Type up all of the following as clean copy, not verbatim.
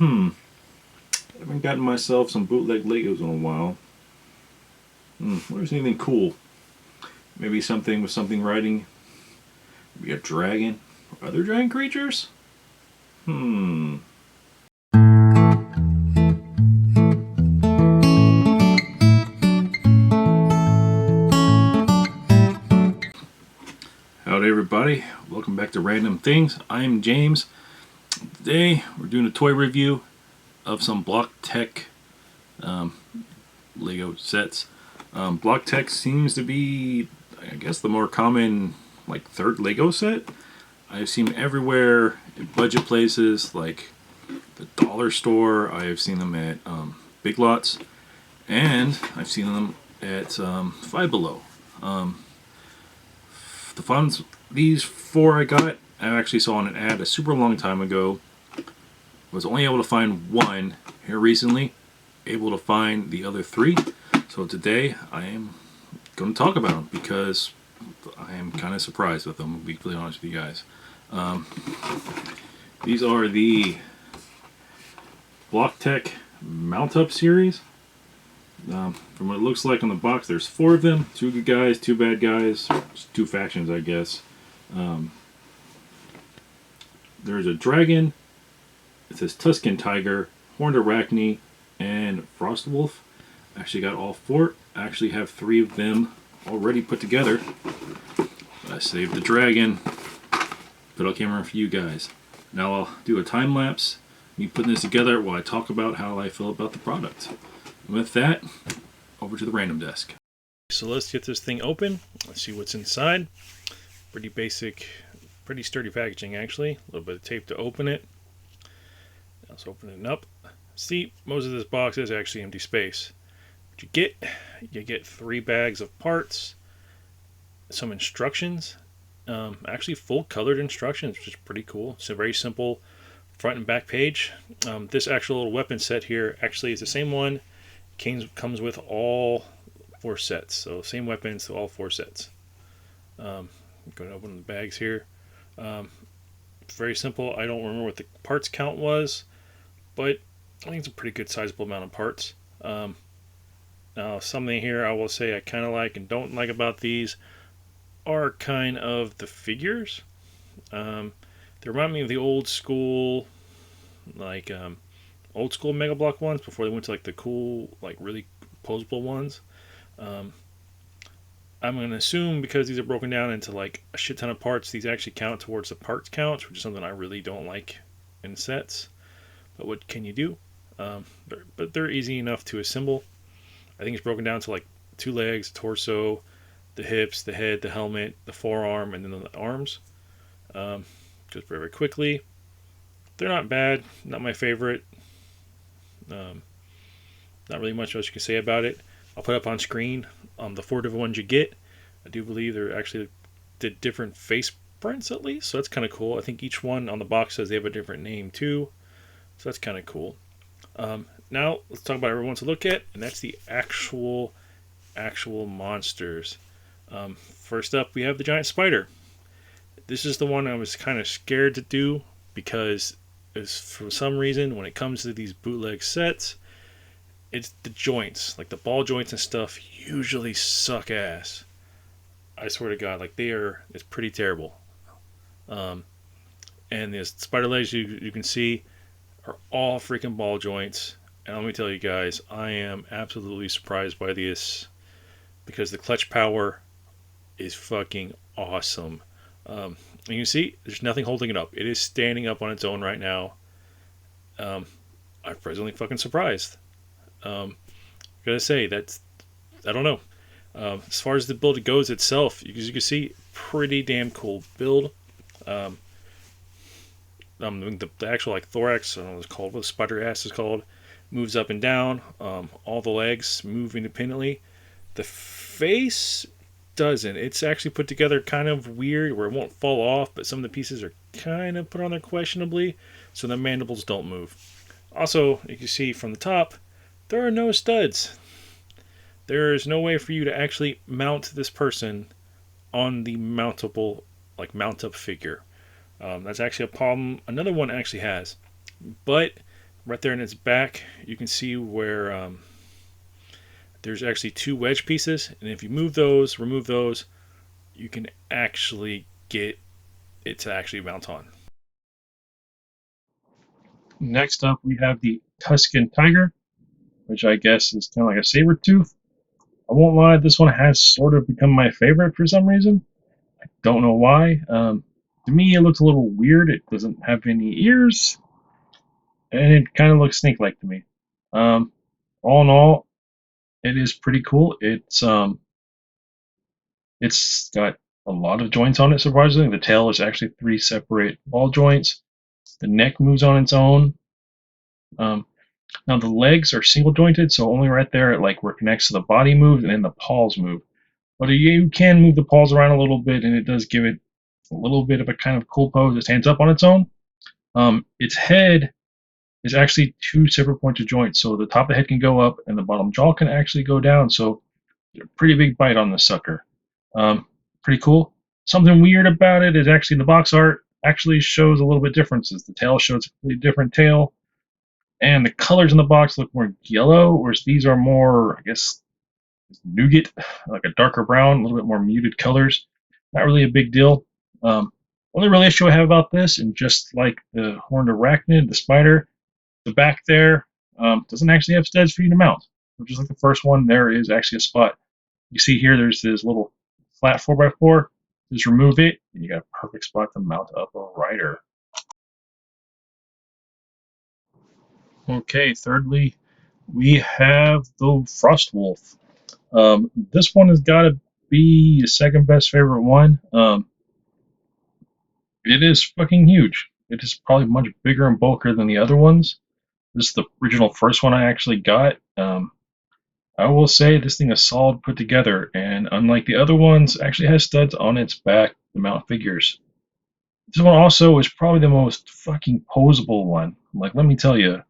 I haven't gotten myself some bootleg Legos in a while. Where's anything cool? Maybe something with something riding. Maybe a dragon. Or other giant creatures? Hmm. Howdy, everybody. Welcome back to Random Things. I'm James. Today, we're doing a toy review of some Block Tech Lego sets. Block Tech seems to be, I guess, the more common, like, third Lego set. I've seen them everywhere in budget places like the dollar store. I've seen them at Big Lots, and I've seen them at Five Below. The funds, these four I got, I actually saw in an ad a super long time ago. Was only able to find one here recently, able to find the other three. So today I am going to talk about them because I am kind of surprised with them, to be completely honest with you guys. These are the Block Tech Mount Up series. From what it looks like on the box, there's four of them. Two good guys, two bad guys. Just two factions, I guess. There's a dragon. It says Tuscan Tiger, Horned Arachnid, and Frost Wolf. I actually got all four. I actually have three of them already put together. I saved the dragon. Put on camera for you guys. Now I'll do a time lapse. Me putting this together while I talk about how I feel about the product. And with that, over to the random desk. So let's get this thing open. Let's see what's inside. Pretty basic, pretty sturdy packaging actually. A little bit of tape to open it. Let's open it up. See, most of this box is actually empty space. What you get 3 bags of parts, some instructions, actually full colored instructions, which is pretty cool. It's a very simple front and back page. This actual little weapon set here actually is the same one. Comes with all 4 sets, so same weapons to all 4 sets. I'm going to open the bags here. Very simple. I don't remember what the parts count was, but I think it's a pretty good sizable amount of parts. Now, something here I will say I kind of like and don't like about these are kind of the figures. They remind me of the old school, like old school Mega Block ones before they went to like the cool, like really posable ones. I'm going to assume because these are broken down into like a shit ton of parts, these actually count towards the parts count, which is something I really don't like in sets. But what can you do? But they're easy enough to assemble. I think it's broken down to like 2 legs, torso, the hips, the head, the helmet, the forearm, and then the arms. Just very, very quickly. They're not bad. Not my favorite. Not really much else you can say about it. I'll put up on screen the 4 different ones you get. I do believe they're actually did different face prints at least, so that's kind of cool. I think each one on the box says they have a different name too, so that's kind of cool. Now let's talk about what everyone wants to look at, and that's the actual monsters. First up, we have the giant spider. This is the one I was kind of scared to do because for some reason when it comes to these bootleg sets, it's the joints, like the ball joints and stuff, usually suck ass. I swear to God, like it's pretty terrible. And the spider legs you can see are all freaking ball joints. And let me tell you guys, I am absolutely surprised by this because the clutch power is fucking awesome. And you can see there's nothing holding it up. It is standing up on its own right now. I'm presently fucking surprised. Gotta say I don't know. As far as the build goes itself, as you can see, pretty damn cool build. The actual like thorax, I don't know what it's called, what the spider ass is called, moves up and down. All the legs move independently. The face doesn't. It's actually put together kind of weird where it won't fall off, but some of the pieces are kind of put on there questionably, so the mandibles don't move. Also, you can see from the top, there are no studs. There is no way for you to actually mount this person on the mountable, like mount up figure. That's actually a problem another one actually has. But Right there in its back, you can see where there's actually two wedge pieces, and if you remove those, you can actually get it to actually mount on. Next up, we have the Tuscan Tiger, which I guess is kind of like a saber tooth. I won't lie, this one has sort of become my favorite for some reason. I don't know why. To me, it looks a little weird. It doesn't have any ears, and it kind of looks snake-like to me. Um, all in all, it is pretty cool. It's got a lot of joints on it. Surprisingly, the tail is actually three separate ball joints. The neck moves on its own. Um, Now the legs are single jointed, so only right there, like where it connects to the body moves, and then the paws move. But you can move the paws around a little bit, and it does give it a little bit of a kind of cool pose. It stands up on its own. Its head is actually two separate points of joints, so the top of the head can go up, and the bottom jaw can actually go down. So a pretty big bite on the sucker. Um, Pretty cool. Something weird about it is actually the box art actually shows a little bit differences. The tail shows a completely different tail, and the colors in the box look more yellow, whereas these are more, I guess, nougat, like a darker brown, a little bit more muted colors. Not really a big deal. Only real issue I have about this, and just like the horned arachnid, the spider, the back there doesn't actually have studs for you to mount. Just like the first one, there is actually a spot. You see here, there's this little flat 4x4. Just remove it, and you got a perfect spot to mount up a rider. Okay, thirdly, we have the Frost Wolf. This one has got to be the second best favorite one. It is fucking huge. It is probably much bigger and bulkier than the other ones. This is the original first one I actually got. I will say this thing is solid put together, and unlike the other ones, actually has studs on its back to mount figures. This one also is probably the most fucking posable one. Like, let me tell you.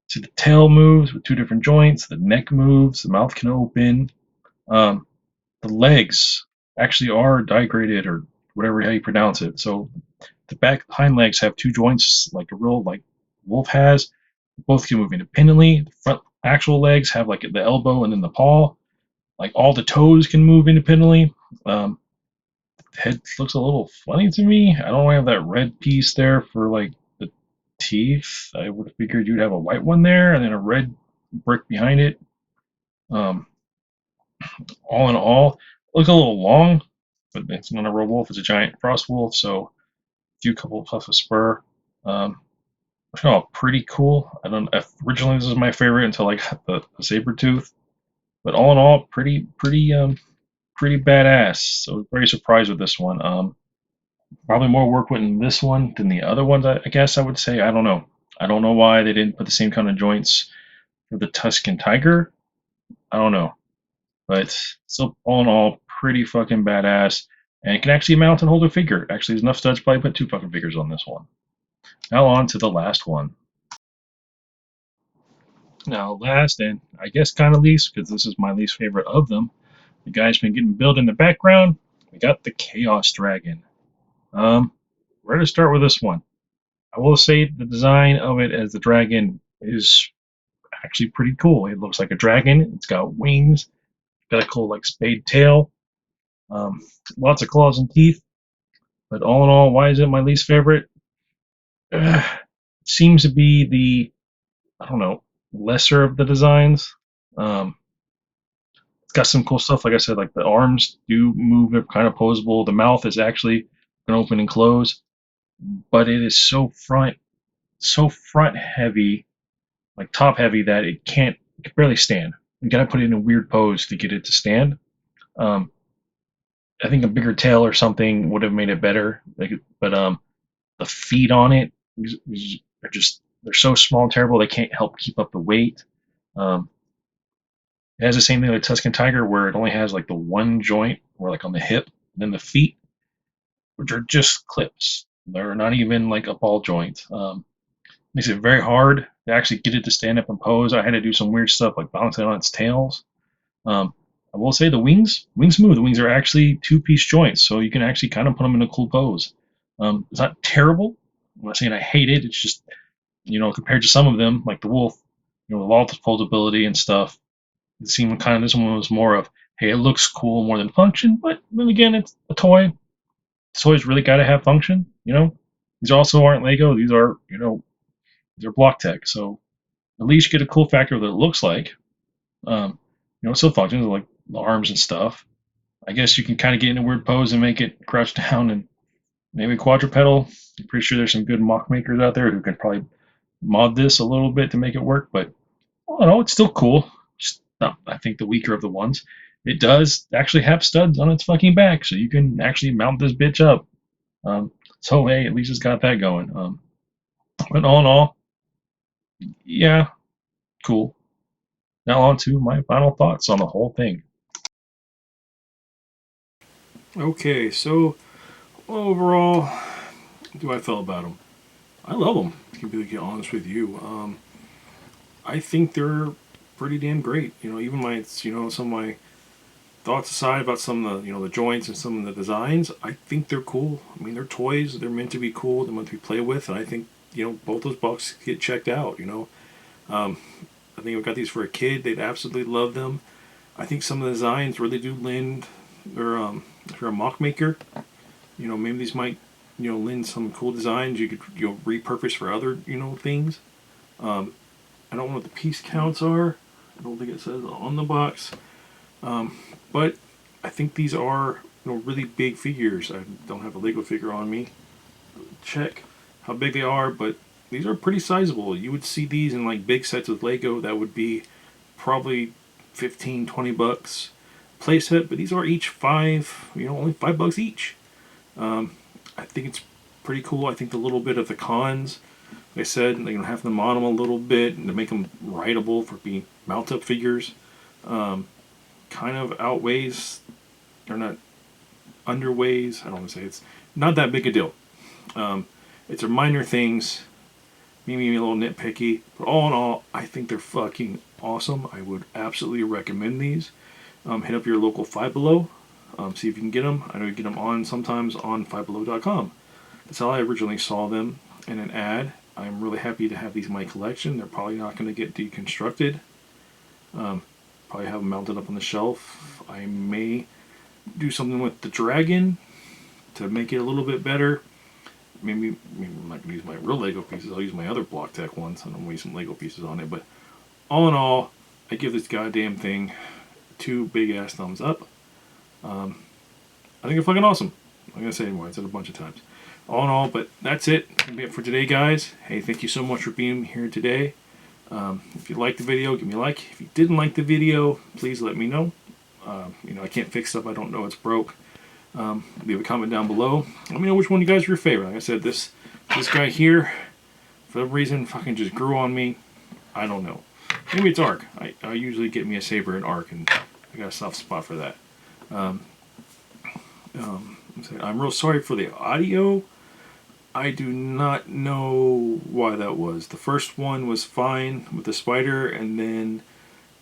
See, the tail moves with two different joints, the neck moves, the mouth can open. Um, the legs actually are digraded or whatever how you pronounce it. So the back hind legs have two joints like a real like wolf has. Both can move independently. The front actual legs have like the elbow and then the paw. Like all the toes can move independently. The head looks a little funny to me. I don't have that red piece there for like the teeth. I would have figured you'd have a white one there and then a red brick behind it. Um, all in all, it looks a little long, but it's not a real wolf. It's a giant frost wolf, so a few couple puffs of spur. Pretty cool. I don't. Originally, this was my favorite until I got the saber tooth, but all in all, pretty badass. So very surprised with this one. Probably more work went in this one than the other ones. I guess I would say. I don't know. I don't know why they didn't put the same kind of joints for the Tuscan Tiger. I don't know. But still, all in all, pretty fucking badass. And it can actually mount and hold a figure. Actually, there's enough studs to probably put two fucking figures on this one. Now on to the last one. Now, last and I guess kind of least, because this is my least favorite of them, the guy's been getting built in the background. We got the Chaos Dragon. Where to start with this one? I will say the design of it as the dragon is actually pretty cool. It looks like a dragon. It's got wings. Got a cool like spade tail. Um, Lots of claws and teeth. But all in all, why is it my least favorite? Seems to be the, I don't know, lesser of the designs. Um, it's got some cool stuff. Like I said, like the arms do move, they're kind of posable. The mouth is actually can open and close, but it is so front heavy, like top heavy that it can barely stand. You gotta put it in a weird pose to get it to stand. Um, I think a bigger tail or something would have made it better. But the feet on it are just they're so small and terrible they can't help keep up the weight. Um, it has the same thing with Tuscan Tiger where it only has like the one joint or like on the hip, and then the feet, which are just clips. They're not even like a ball joint. Makes it very hard to actually get it to stand up and pose. I had to do some weird stuff like balancing on its tails. Um, I will say the wings move. The wings are actually two-piece joints, so you can actually kind of put them in a cool pose. It's not terrible. I'm not saying I hate it. It's just compared to some of them, like the Wolf, with all the foldability and stuff, it seemed kind of this one was more of, hey, it looks cool more than function, but then again, it's a toy. Toys really got to have function, These also aren't Lego. These are, they're block tech. So at least you get a cool factor that it looks like. It still functions like the arms and stuff. I guess you can kind of get in a weird pose and make it crouch down and maybe quadrupedal. I'm pretty sure there's some good mock makers out there who can probably mod this a little bit to make it work, but all in all, it's still cool. Just not, I think, the weaker of the ones. It does actually have studs on its fucking back, so you can actually mount this bitch up. So hey, at least it's got that going. But all in all, yeah, cool. Now on to my final thoughts on the whole thing. Okay, so overall, how do I feel about them? I love them. To be honest with you, I think they're pretty damn great. Even some of my thoughts aside about some of the joints and some of the designs, I think they're cool. I mean, they're toys. They're meant to be cool. They're meant to be played with, and I think both those boxes get checked out. I think if I got these for a kid, they'd absolutely love them. I think some of the designs really do lend, or if you're a mock maker, maybe these might lend some cool designs you could repurpose for other things. I don't know what the piece counts are. I don't think it says on the box. But I think these are really big figures. I don't have a Lego figure on me. Check how big they are, but these are pretty sizable. You would see these in like big sets with Lego that would be probably 15, 20 bucks playset, but these are each only $5 each. I think it's pretty cool. I think the little bit of the cons, like I said, have them on them a little bit and to make them rideable for being mount-up figures, kind of outweighs, or not underweighs. I don't want to say it's not that big a deal. It's a minor things, maybe a little nitpicky, but all in all, I think they're fucking awesome. I would absolutely recommend these. Hit up your local Five Below, see if you can get them. I know you get them sometimes on fivebelow.com. That's how I originally saw them in an ad. I'm really happy to have these in my collection. They're probably not going to get deconstructed. Probably have them mounted up on the shelf. I may do something with the dragon to make it a little bit better. Maybe I'm not going to use my real Lego pieces. I'll use my other Block Tech ones. I don't want to use some Lego pieces on it. But all in all, I give this goddamn thing 2 big ass thumbs up. I think it's fucking awesome. I'm not going to say anymore. I said it a bunch of times. All in all, but that's it. That'll be it for today, guys. Hey, thank you so much for being here today. If you liked the video, give me a like. If you didn't like the video, please let me know. I can't fix stuff I don't know it's broke. Leave a comment down below. Let me know which one you guys are your favorite. Like I said, this guy here, for some reason, fucking just grew on me. I don't know. Maybe it's Arc. I usually get me a Saber and Arc, and I got a soft spot for that. I'm real sorry for the audio. I do not know why that was. The first one was fine with the spider, and then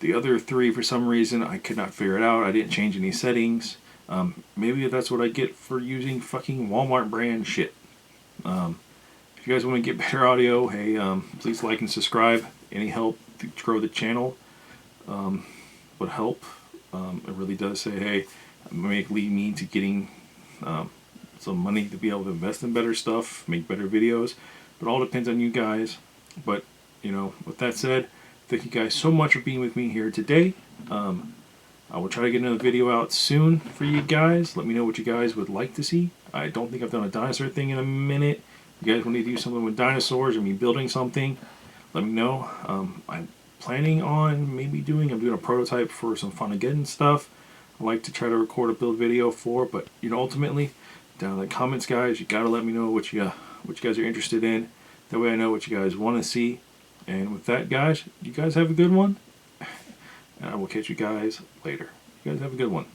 the other 3, for some reason, I could not figure it out. I didn't change any settings. Maybe that's what I get for using fucking Walmart brand shit. If you guys want to get better audio, hey, please like and subscribe. Any help to grow the channel would help. It really does say, hey, it may lead me to getting some money to be able to invest in better stuff, make better videos. But all depends on you guys. But, with that said, thank you guys so much for being with me here today. I will try to get another video out soon for you guys. Let me know what you guys would like to see. I don't think I've done a dinosaur thing in a minute. If you guys want to do something with dinosaurs or me building something, let me know. I'm planning on I'm doing a prototype for some Fun-A-Geddon stuff. I like to try to record a build video for, but ultimately, down in the comments, guys, you gotta let me know what you guys are interested in. That way I know what you guys want to see. And with that, guys, you guys have a good one. And I will catch you guys later. You guys have a good one.